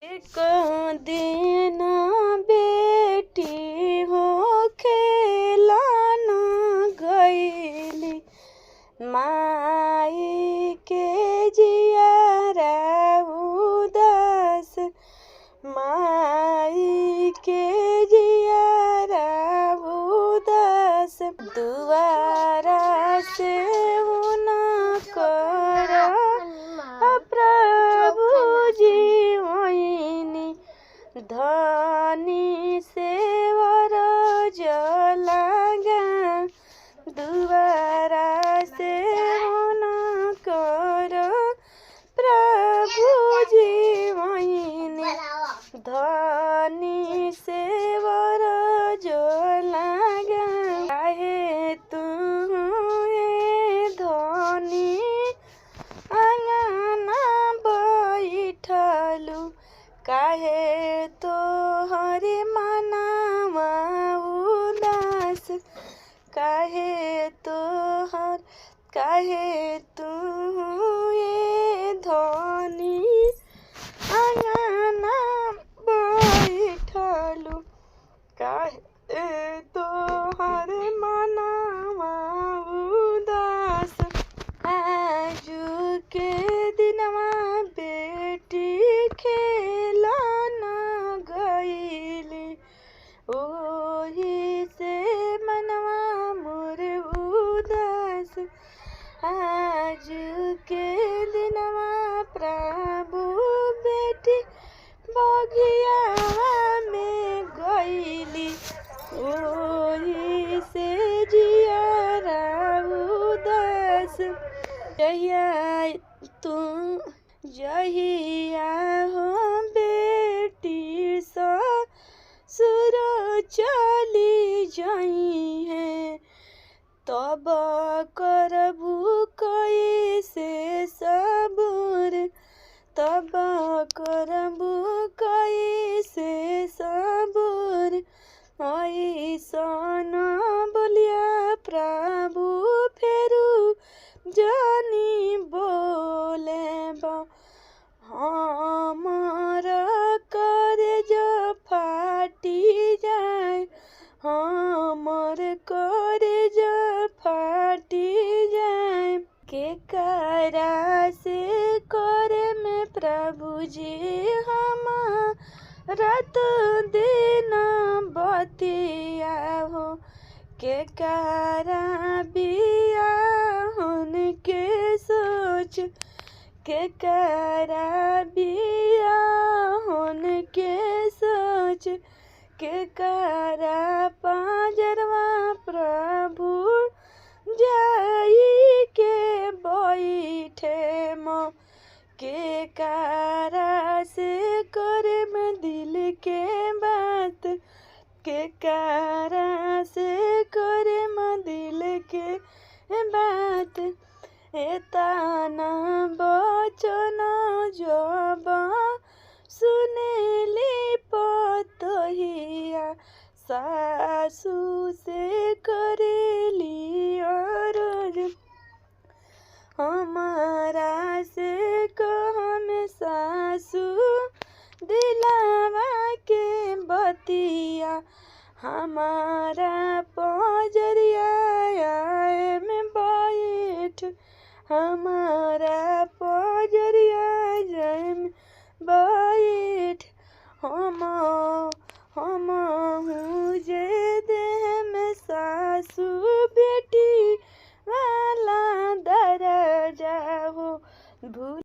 एक दिन बेटी हो खेलाना गईली माई के जियारा उदास, माई के जियारा उदास। दुआरा से न कर प्रभु जी धनी सेवर जलागा। दुआरा से न कर प्रभु जीवनी धनी सेवर जलागा। काहे तू धनी आंगना बैठलू, काहे तोहरे मनावा उदास, काहे तू धनी आंगना बैठलू, काहे तोहरे मनावा उदास। आजू के दिनवा बेटी खेलाना गईली, ओही से मनवा मोर उदास। आज के दिनवा प्रभु बेटी बगिया में गईली, ओही से जियारा उदास। जहिया हो बेटी ससुर चली जाई है, तब करबू कैसे सबूर, तब करबू कैसे सबूर। ऐसन बोलिया प्रभु फेरू जानी बोले बा, हमारा करेज फाटी जाए, हमर करेज फाटी जाए। के करा से करे में प्रभु जी हमारा तो दिन बतिया हो, के करा बियाहन के सोच, के करा बियाहन के सोच, के करा पाजरवा प्रभु जाई के बैठे म, के करा से करे में दिल के बात, के करा से करे में दिल के बात। एतना बचन जब सुनेली पतहिया, सासू से करेली अरज, हमारा से कहम सासू दिलावा के बतिया, हमारा पजरिया में बैठ, हमारा पजरिया में बैठ। हम जे देह में सासू बेटी वाला दरजा हो, भूल